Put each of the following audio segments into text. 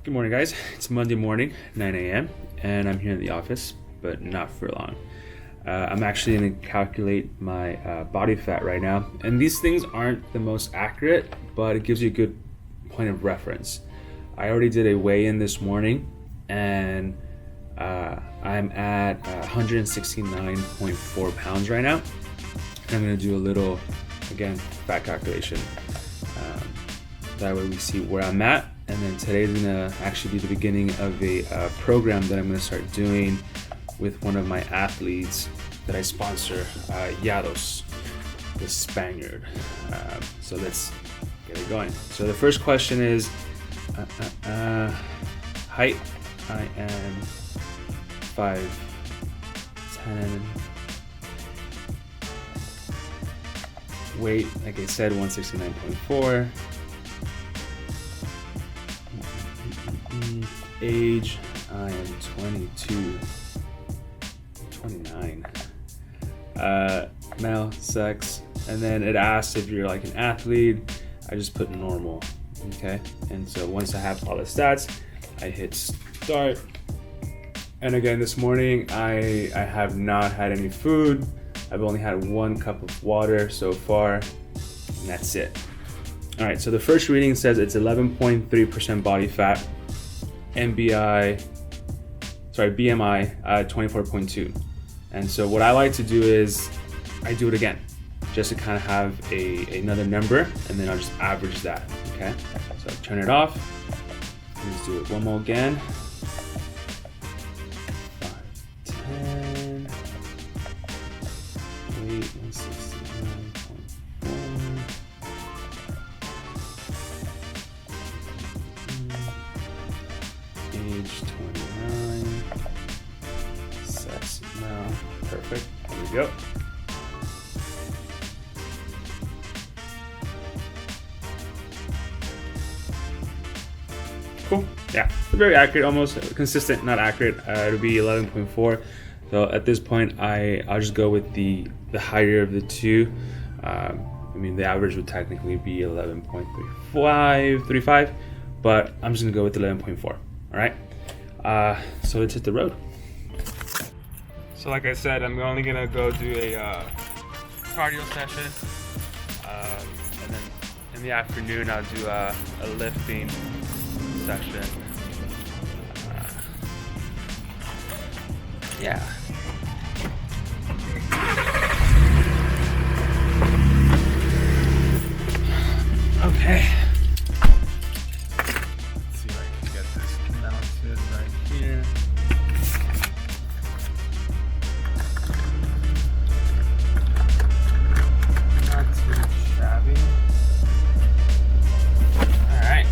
Good morning, guys. It's Monday morning, 9 a.m., and I'm here in the office, but not for long. I'm actually going to calculate my body fat right now, and these things aren't the most accurate, but it gives you a good point of reference. I already did a weigh-in this morning, and I'm at 169.4 pounds right now. And I'm going to do a little, again, fat calculation. That way we see where I'm at. And then today's gonna actually be the beginning of a program that I'm gonna start doing with one of my athletes that I sponsor, LLados, the Spaniard. So let's get it going. So the first question is height. I am 5'10". Weight, like I said, 169.4. Age, I am 29. Male, sex, and then it asks if you're like an athlete. I just put normal, okay? And so once I have all the stats, I hit start. And again, this morning, I have not had any food. I've only had 1 cup of water so far, and that's it. All right, so the first reading says it's 11.3% body fat. BMI 24.2. And so what I like to do is I do it again just to kind of have another number, and then I'll just average that. Okay, so turn it off. Let's do it one more again. 5'10", weight 169.4. Age 29. Sex now. Perfect. There we go. Cool. Yeah, very accurate, almost consistent, not accurate. It'll be 11.4. So at this point, I'll just go with the higher of the two. I mean, the average would technically be 11.35, but I'm just gonna go with 11.4. All right, so let's hit the road. So like I said, I'm only gonna go do a cardio session, and then in the afternoon I'll do a lifting session. Yeah. Okay. Here. Not too shabby. All right.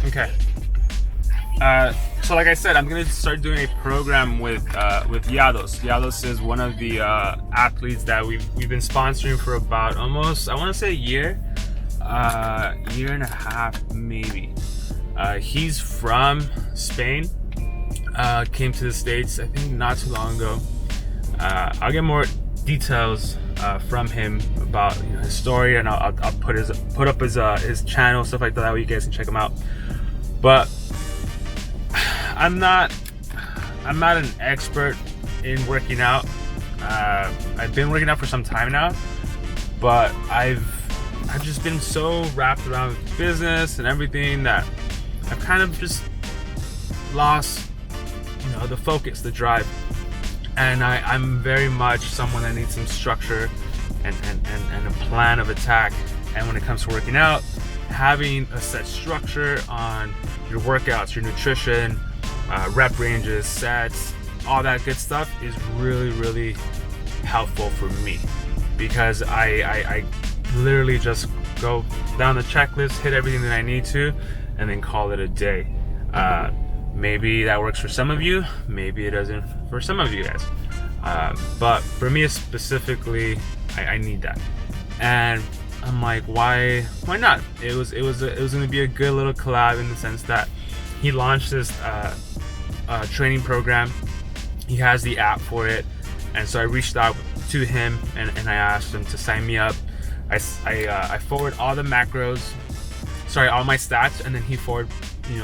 Okay. So like I said, I'm gonna start doing a program with LLados. LLados is one of the athletes that we've been sponsoring for about almost, I want to say, a year and a half maybe. He's from Spain. Came to the States I think not too long ago. I'll get more details from him about his story, and I'll put up his channel, stuff like that. That way you guys can check him out. But I'm not an expert in working out. I've been working out for some time now, but I've just been so wrapped around with business and everything that I've kind of just lost, the focus, the drive. And I'm very much someone that needs some structure and a plan of attack. And when it comes to working out, having a set structure on your workouts, your nutrition, rep ranges, sets, all that good stuff is really, really helpful for me, because I literally just go down the checklist, hit everything that I need to, and then call it a day. Maybe that works for some of you, maybe it doesn't for some of you guys. But for me specifically, I need that. And I'm like, why not? It was gonna be a good little collab in the sense that he launched this training program. He has the app for it, And so I reached out to him and I asked him to sign me up. I forward all the macros, all my stats, and then he forward,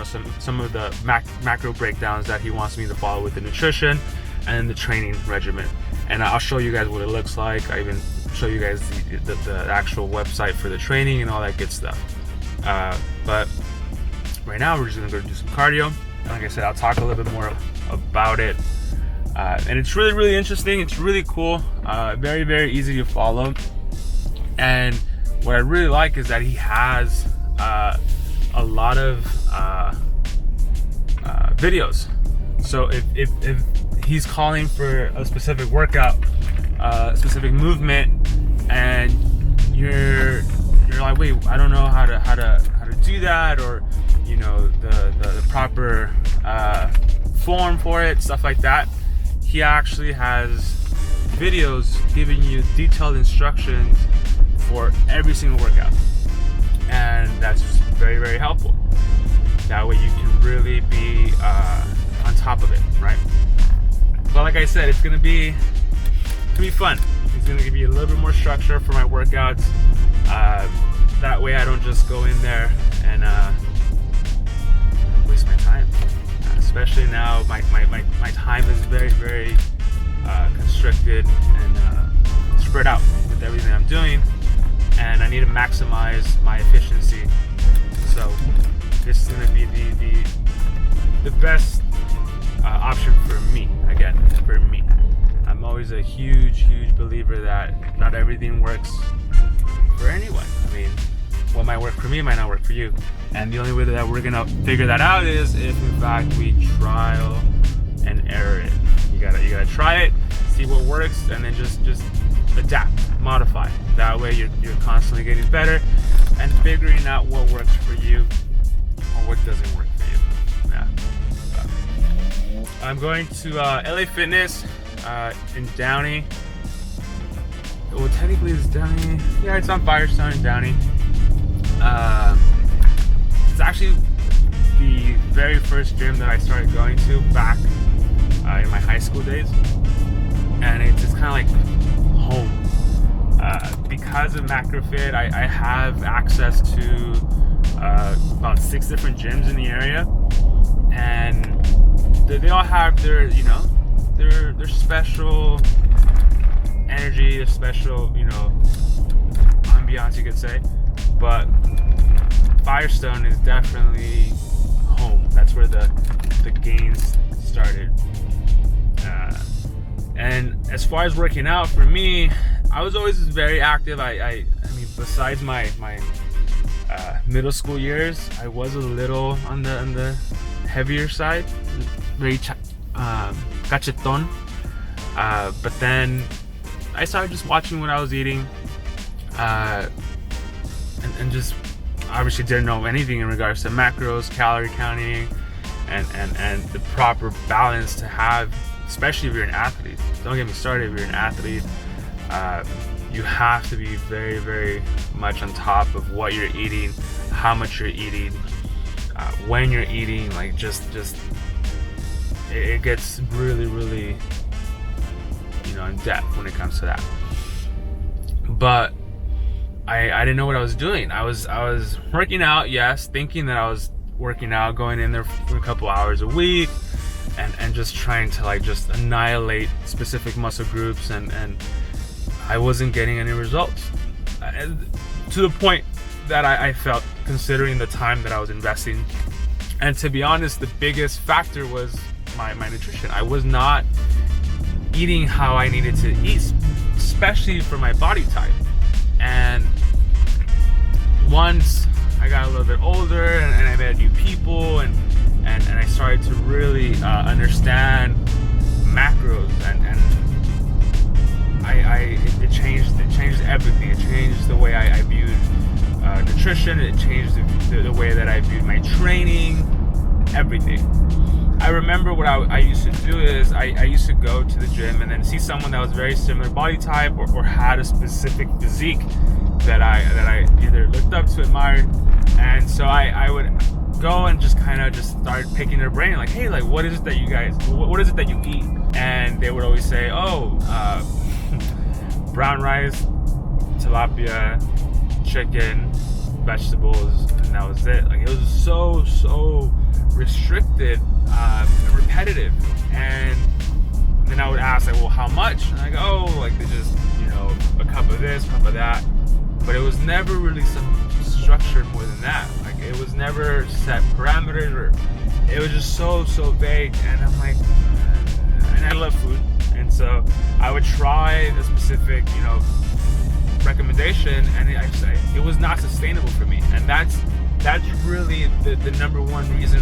some of the macro breakdowns that he wants me to follow with the nutrition and the training regimen. And I'll show you guys what it looks like. I even show you guys the actual website for the training and all that good stuff. But right now we're just gonna go do some cardio. And like I said, I'll talk a little bit more about it. And it's really, really interesting. It's really cool. Very, very easy to follow. And what I really like is that he has a lot of videos. So if he's calling for a specific workout, a specific movement, and you're like, wait, I don't know how to do that, or the proper form for it, stuff like that. He actually has videos giving you detailed instructions for every single workout, and that's very, very helpful. That way you can really be on top of it, right? But like I said, it's gonna be fun. It's gonna give you a little bit more structure for my workouts. That way I don't just go in there and waste my time. Especially now, my time is very, very constricted and spread out with everything I'm doing, and I need to maximize my efficiency. So this is going to be the best option for me. Again, for me. I'm always a huge believer that not everything works for anyone. I mean, what might work for me might not work for you. And the only way that we're gonna figure that out is if in fact we trial and error it. You gotta try it, see what works, and then just adapt, modify. That way you're constantly getting better and figuring out what works for you or what doesn't work for you. Yeah. I'm going to LA Fitness in Downey. Well, technically it's Downey. Yeah, it's on Firestone in Downey. It's actually the very first gym that I started going to back in my high school days, and it's kind of like home. Because of MacroFit, I have access to about 6 different gyms in the area, and they all have their their special energy, their special ambiance, you could say. But Firestone is definitely home. That's where the gains started. And as far as working out, for me, I was always very active. I mean, besides my middle school years, I was a little on the heavier side, very cacheton. But then I started just watching what I was eating, and just obviously didn't know anything in regards to macros, calorie counting, and the proper balance to have, especially if you're an athlete. Don't get me started, if you're an athlete, you have to be very, very much on top of what you're eating, how much you're eating, when you're eating. Like just it gets really, really in depth when it comes to that. But I didn't know what I was doing. I was working out, yes, thinking that I was working out, going in there for a couple hours a week, and just trying to just annihilate specific muscle groups, and I wasn't getting any results. To the point that I felt, considering the time that I was investing. And to be honest, the biggest factor was my nutrition. I was not eating how I needed to eat, especially for my body type. And once I got a little bit older and I met new people and I started to really understand macros, and it changed everything. It changed the way I viewed nutrition. It changed the way that I viewed my training, everything. I remember what I used to do is I used to go to the gym and then see someone that was very similar body type or had a specific physique that I either looked up to, admired, and so I would go and just kind of just start picking their brain, like, hey, like, what is it that you guys, what is it that you eat? And they would always say, oh, brown rice, tilapia, chicken, vegetables, and that was it. Like, it was so restricted and repetitive. And then I would ask, like, well, how much? And I go, oh, like, they just, a cup of this, cup of that. But it was never really some structured more than that. Like, it was never set parameters, or it was just so vague. And I'm like, and I love food, and so I would try a specific, recommendation, and it was not sustainable for me. And that's really the number one reason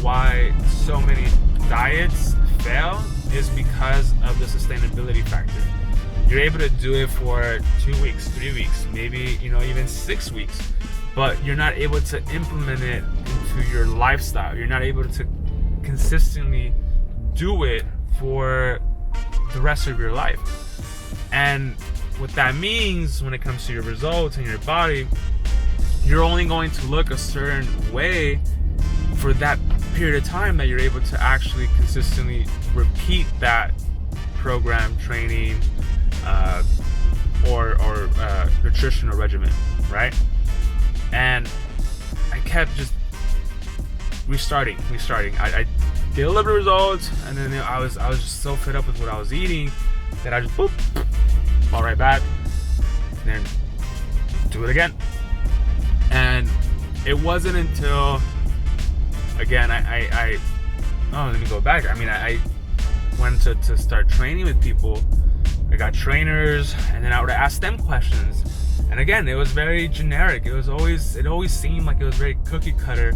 why so many diets fail, is because of the sustainability factor. You're able to do it for 2 weeks, 3 weeks, maybe, even 6 weeks, but you're not able to implement it into your lifestyle. You're not able to consistently do it for the rest of your life. And what that means when it comes to your results and your body, you're only going to look a certain way for that period of time that you're able to actually consistently repeat that program, training, or nutritional regimen, right? And I kept just restarting. I get a little bit of results, and then I was just so fed up with what I was eating that I just fall right back, and then do it again. And it wasn't until, again, let me go back. I mean, I went to start training with people. I got trainers, and then I would ask them questions. And again, it was very generic. It always seemed like it was very cookie cutter.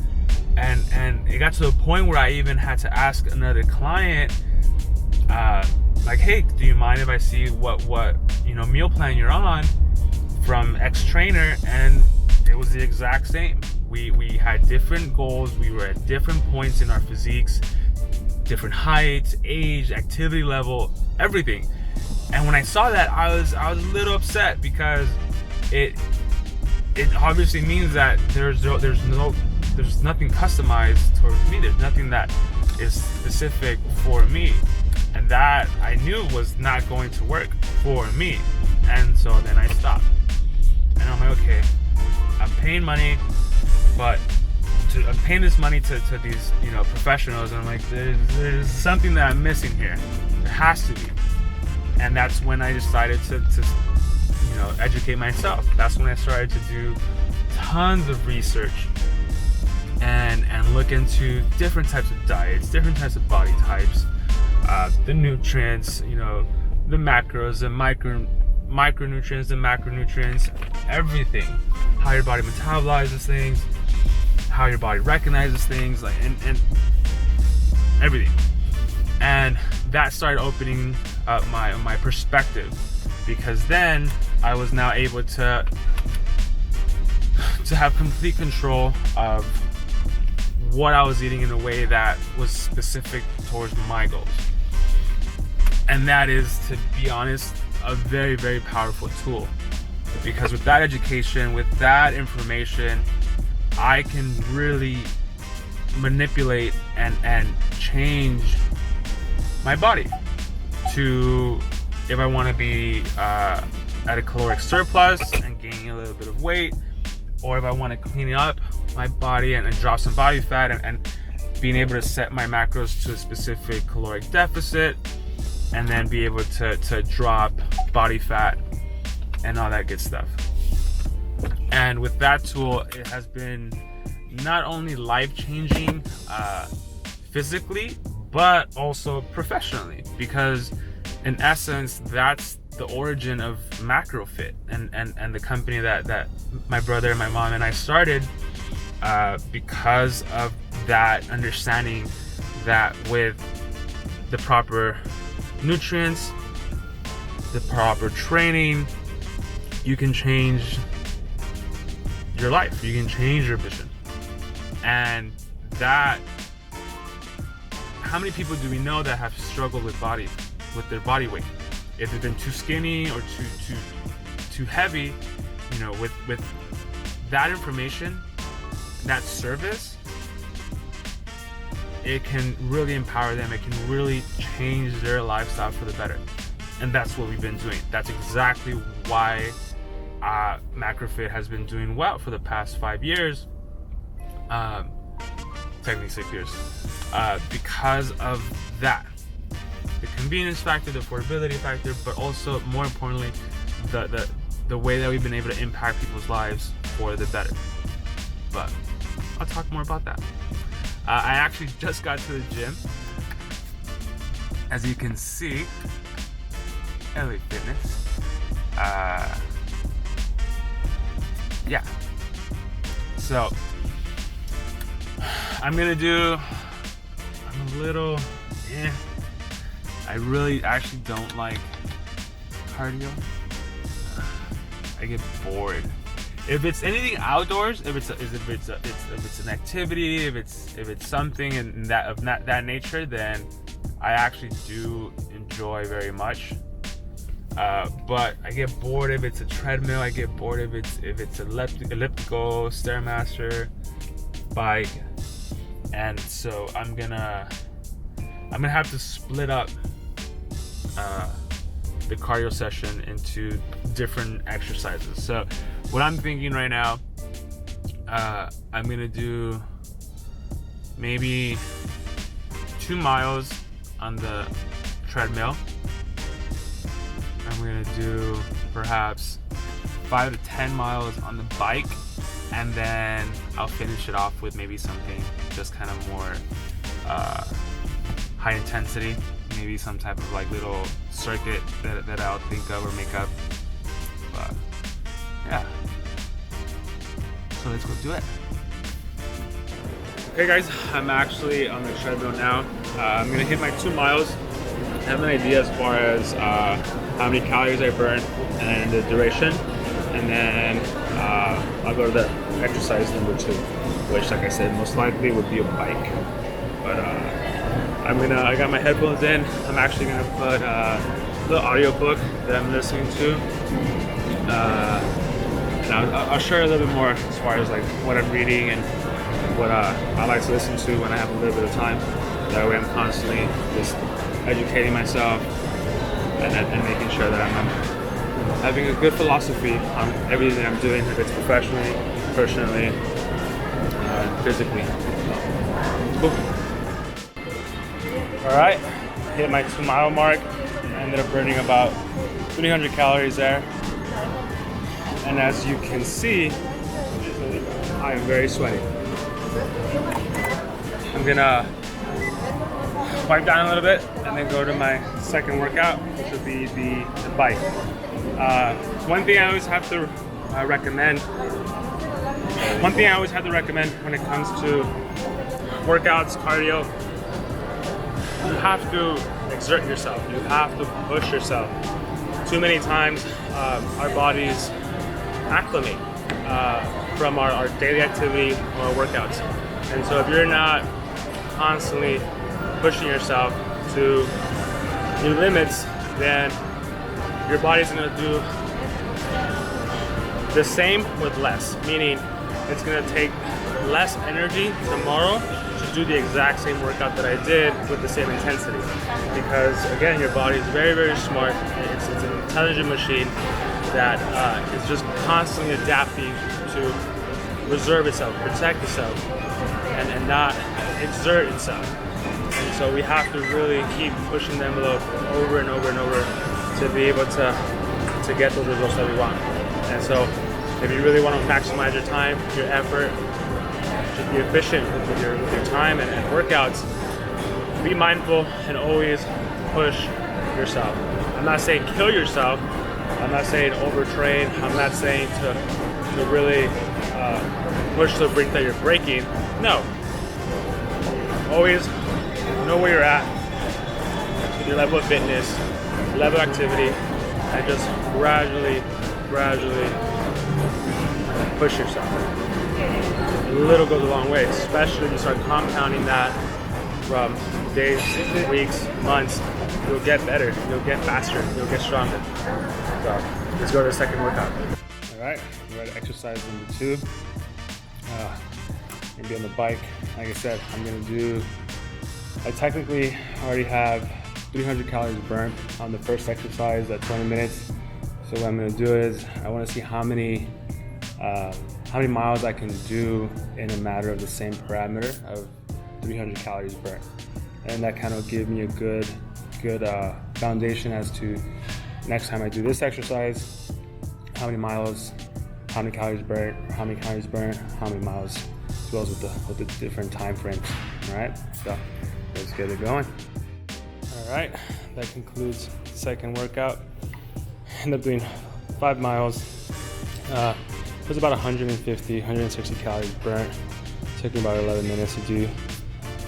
And it got to a point where I even had to ask another client, like, hey, do you mind if I see what meal plan you're on from X trainer? And it was the exact same. We had different goals. We were at different points in our physiques, different heights, age, activity level, everything. And when I saw that, I was a little upset, because it obviously means that there's nothing customized towards me. There's nothing that is specific for me, and that I knew was not going to work for me. And so then I stopped, and I'm like, okay, I'm paying money, but I'm paying this money to these professionals, and I'm like, there's something that I'm missing here. There has to be. And that's when I decided to educate myself. That's when I started to do tons of research and look into different types of diets, different types of body types, the nutrients, the macros, the micronutrients, the macronutrients, everything. How your body metabolizes things, how your body recognizes things, like and everything. And that started opening up my perspective, because then I was now able to have complete control of what I was eating in a way that was specific towards my goals. And that is, to be honest, a very, very powerful tool, because with that education, with that information, I can really manipulate and change my body to, if I want to be at a caloric surplus and gaining a little bit of weight, or if I want to clean up my body and drop some body fat, and being able to set my macros to a specific caloric deficit, and then be able to drop body fat and all that good stuff. And with that tool, it has been not only life-changing physically, but also professionally, because in essence, that's the origin of MacroFit and the company that my brother, my mom, and I started, because of that understanding that with the proper nutrients, the proper training, you can change your life, you can change your vision. And that, how many people do we know that have struggled with their body weight? If they've been too skinny or too heavy, with that information, that service, it can really empower them. It can really change their lifestyle for the better. And that's what we've been doing. That's exactly why Macrofit has been doing well for the past 5 years. Technically 6 years. Because of that. The convenience factor, the affordability factor, but also more importantly, the way that we've been able to impact people's lives for the better. But I'll talk more about that. I actually just got to the gym. As you can see, LA Fitness. Yeah. So I'm a little, I really actually don't like cardio. I get bored. If it's anything outdoors, if it's an activity, if it's something in that nature, then I actually do enjoy very much. But I get bored if it's a treadmill. I get bored if it's elliptical, stairmaster, bike, and so I'm gonna have to split up the cardio session into different exercises. So what I'm thinking right now, I'm gonna do maybe 2 miles on the treadmill. I'm gonna do perhaps 5 to 10 miles on the bike, and then I'll finish it off with maybe something just kind of more high intensity, maybe some type of like little circuit that I'll think of or make up. But yeah, so let's go do it. Okay guys, I'm actually on the treadmill now. I'm gonna hit my 2 miles. I have an idea as far as how many calories I burn and the duration, and then I'll go to the exercise number 2, which, like I said, most likely would be a bike. But I got my headphones in. I'm actually gonna put the audiobook that I'm listening to, and I'll share a little bit more as far as like what I'm reading and what I like to listen to when I have a little bit of time. That way I'm constantly just educating myself and making sure that I'm having a good philosophy on everything that I'm doing, if it's professionally, personally, physically. Cool. Alright, hit my 2 mile mark. Ended up burning about 300 calories there. And as you can see, I am very sweaty. I'm gonna wipe down a little bit and then go to my second workout, which would be the bike. One thing I always have to recommend when it comes to workouts, cardio, you have to exert yourself. You have to push yourself. Too many times our bodies acclimate from our daily activity or workouts. And so if you're not constantly pushing yourself to your limits, then your body's gonna do the same with less, meaning it's gonna take less energy tomorrow to do the exact same workout that I did with the same intensity. Because again, your body is very, very smart. It's an intelligent machine that is just constantly adapting to preserve itself, protect itself, and not exert itself. And so we have to really keep pushing the envelope over and over and over to be able to get those results that we want. And so if you really want to maximize your time, your effort, just be efficient with your time and workouts, be mindful and always push yourself. I'm not saying kill yourself. I'm not saying overtrain. I'm not saying to really push to the brink that you're breaking. No. Always know where you're at, your level of fitness, level of activity, and just gradually push yourself. A little goes a long way, especially if you start compounding that from days, weeks, months. You'll get better, you'll get faster, you'll get stronger. So let's go to the second workout. All right, we're at exercise number 2. Gonna be on the bike. Like I said, I'm gonna do I technically already have 300 calories burnt on the first exercise at 20 minutes. So what I'm gonna do is I wanna see how many miles I can do in a matter of the same parameter of 300 calories burnt. And that kind of give me a good foundation as to next time I do this exercise, how many miles, how many calories burnt, or how many calories burnt, how many miles, as well as with the different time frames. All right, so let's get it going. All right, that concludes the second workout. Ended up doing 5 miles. It was about 150, 160 calories burnt. Took me about 11 minutes to do.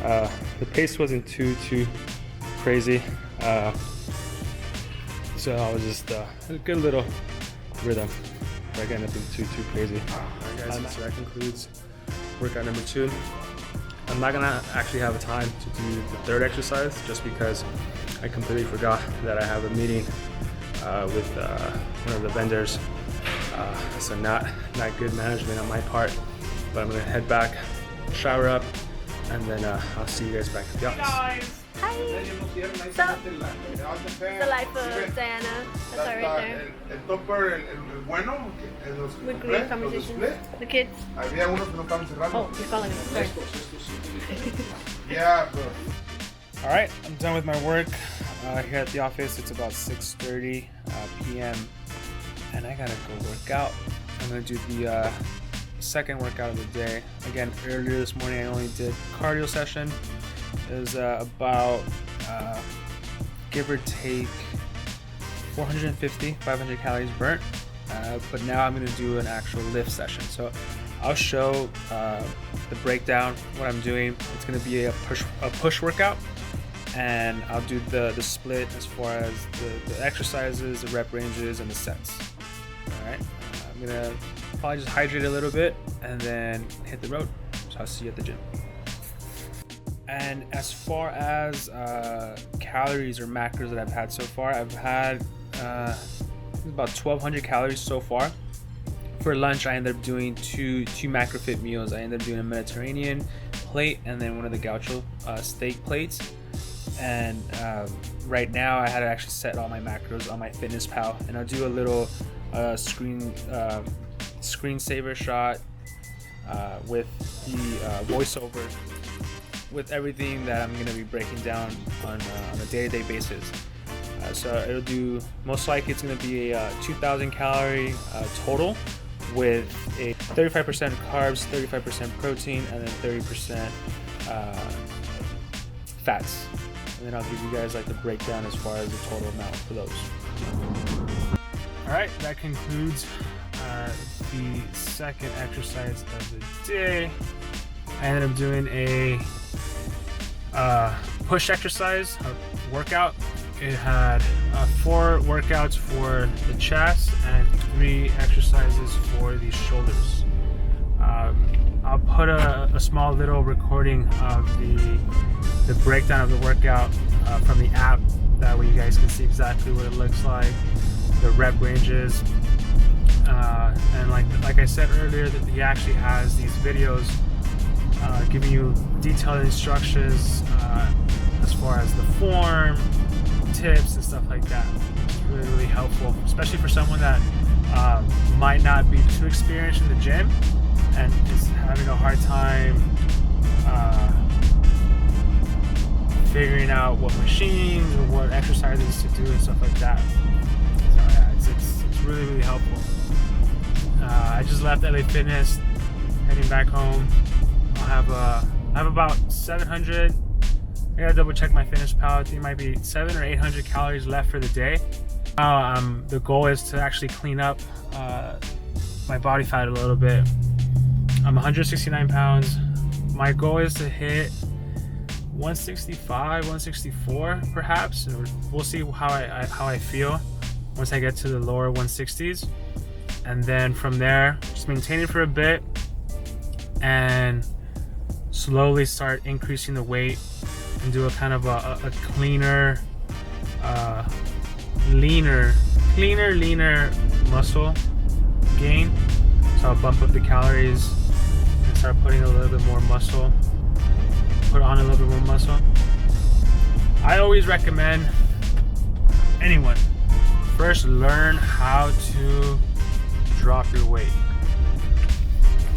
The pace wasn't too crazy. So I was just a good little rhythm. I got nothing too crazy. Alright guys, so that concludes workout number 2. I'm not gonna actually have a time to do the third exercise just because I completely forgot that I have a meeting with one of the vendors. So not good management on my part, but I'm gonna head back, shower up, and then I'll see you guys back at the office. Hi! So, the life of Diana. That's her right there. With great conversation. The kids. Oh, you're calling me. Sorry. Alright, I'm done with my work here at the office. It's about 6:30 p.m. and I gotta go work out. I'm gonna do the second workout of the day. Again, earlier this morning I only did cardio session. It was about give or take 450, 500 calories burnt. But now I'm gonna do an actual lift session. So I'll show the breakdown, what I'm doing. It's gonna be a push workout, and I'll do the split as far as the exercises, the rep ranges, and the sets. All right, I'm gonna probably just hydrate a little bit and then hit the road. So I'll see you at the gym. And as far as calories or macros that I've had so far, I've had about 1,200 calories so far. For lunch, I ended up doing two macrofit meals. I ended up doing a Mediterranean plate and then one of the gaucho steak plates. And right now, I had to actually set all my macros on my FitnessPal, and I'll do a little screensaver shot with the voiceover, with everything that I'm going to be breaking down on a day-to-day basis. So it'll do, most likely it's going to be a 2,000 calorie total with a 35% carbs, 35% protein, and then 30% fats. And then I'll give you guys like the breakdown as far as the total amount for those. All right, that concludes the second exercise of the day. I ended up doing a push exercise, a workout. It had 4 workouts for the chest and 3 exercises for the shoulders. I'll put a small little recording of the breakdown of the workout from the app. That way you guys can see exactly what it looks like, the rep ranges, and like I said earlier, that he actually has these videos giving you detailed instructions as far as the form, tips, and stuff like that. It's really helpful, especially for someone that might not be too experienced in the gym and is having a hard time figuring out what machines or what exercises to do and stuff like that. So yeah, it's really helpful. I just left LA Fitness, heading back home. I have about 700. I gotta double check my FitnessPal. I think it might be 700 or 800 calories left for the day. The goal is to actually clean up my body fat a little bit. I'm 169 pounds. My goal is to hit 165, 164 perhaps. And we'll see how I feel once I get to the lower 160s. And then from there, just maintain it for a bit and slowly start increasing the weight and do a kind of a cleaner, leaner muscle gain. So I'll bump up the calories and start putting a little bit more muscle, put on a little bit more muscle. I always recommend anyone first learn how to drop your weight.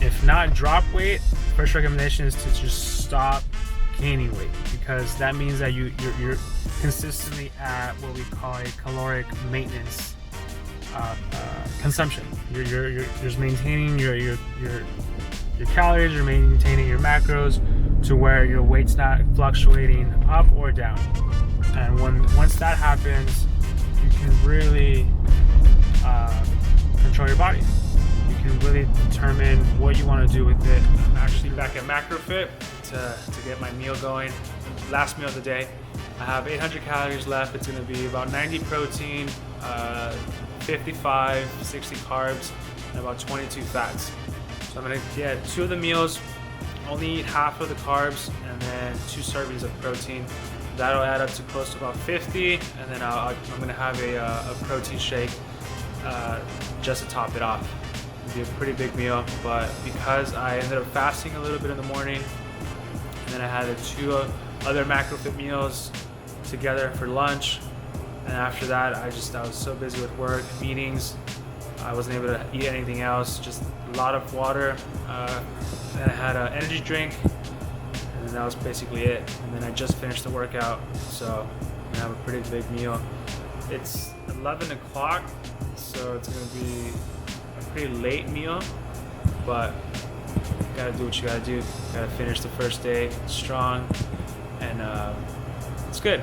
If not drop weight, first recommendation is to just stop gaining weight, because that means that you're consistently at what we call a caloric maintenance consumption. You're just maintaining your calories, you're maintaining your macros to where your weight's not fluctuating up or down. And once that happens, you can really control your body. You can really determine what you want to do with it. I'm actually back at MacroFit to get my meal going. Last meal of the day. I have 800 calories left. It's going to be about 90 protein, 55, 60 carbs, and about 22 fats. So I'm going to get 2 of the meals, only eat half of the carbs, and then 2 servings of protein. That'll add up to close to about 50, and then I'm going to have a protein shake just to top it off. It'll be a pretty big meal, but because I ended up fasting a little bit in the morning, and then I had 2 other MacroFit meals together for lunch, and after that I was so busy with work, meetings, I wasn't able to eat anything else, just a lot of water, and I had an energy drink, and then that was basically it. And then I just finished the workout, so I'm gonna have a pretty big meal. It's 11 o'clock, so it's gonna be a pretty late meal, but you gotta do what you gotta do. You gotta finish the first day strong, and it's good.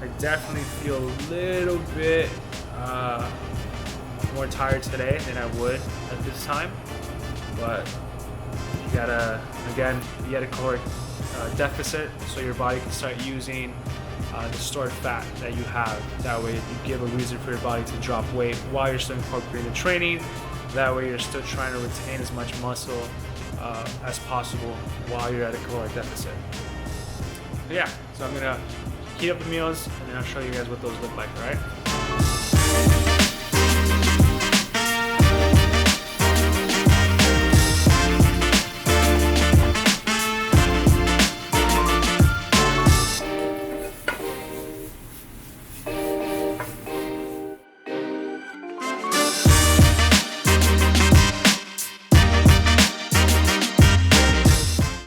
I definitely feel a little bit more tired today than I would at this time, but you gotta, again, you get a caloric deficit so your body can start using the stored fat that you have. That way you give a reason for your body to drop weight while you're still incorporating the training. That way you're still trying to retain as much muscle as possible while you're at a caloric deficit. But yeah, so I'm gonna heat up the meals and then I'll show you guys what those look like, alright?